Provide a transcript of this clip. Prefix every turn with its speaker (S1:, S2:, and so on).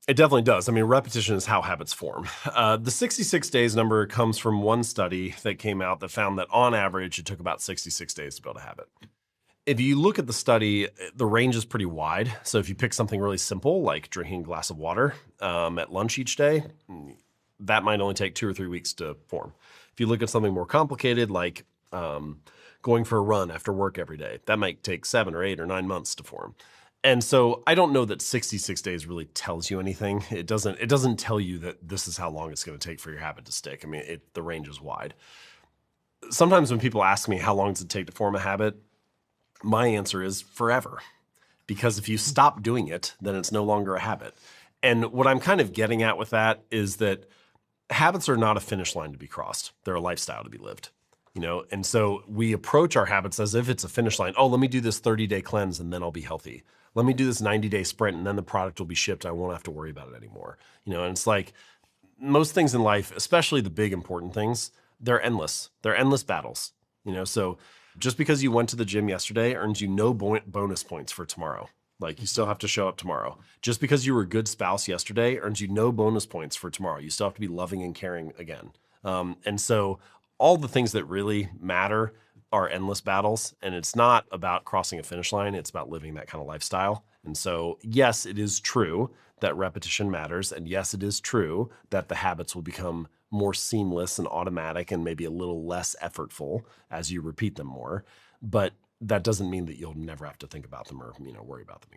S1: It definitely does. I mean, repetition is how habits form. The 66 days number comes from one study that came out that found that on average, it took about 66 days to build a habit. If you look at the study, the range is pretty wide. So if you pick something really simple, like drinking a glass of water at lunch each day, that might only take 2 or 3 weeks to form. If you look at something more complicated, like going for a run after work every day, that might take 7 or 8 or 9 months to form. And so I don't know that 66 days really tells you anything. It doesn't tell you that this is how long it's going to take for your habit to stick. I mean, the range is wide. Sometimes when people ask me how long does it take to form a habit, my answer is forever. Because if you stop doing it, then it's no longer a habit. And what I'm kind of getting at with that is that habits are not a finish line to be crossed. They're a lifestyle to be lived. And so we approach our habits as if it's a finish line. Oh, let me do this 30-day cleanse and then I'll be healthy. Let me do this 90-day sprint and then the product will be shipped. I won't have to worry about it anymore. And it's like most things in life, especially the big important things, they're endless. They're endless battles. So just because you went to the gym yesterday earns you no bonus points for tomorrow. Like you still have to show up tomorrow. Just because you were a good spouse yesterday earns you no bonus points for tomorrow. You still have to be loving and caring again. And so all the things that really matter are endless battles. And it's not about crossing a finish line. It's about living that kind of lifestyle. And so, yes, it is true that repetition matters. And yes, it is true that the habits will become more seamless and automatic and maybe a little less effortful as you repeat them more. But that doesn't mean that you'll never have to think about them or worry about them.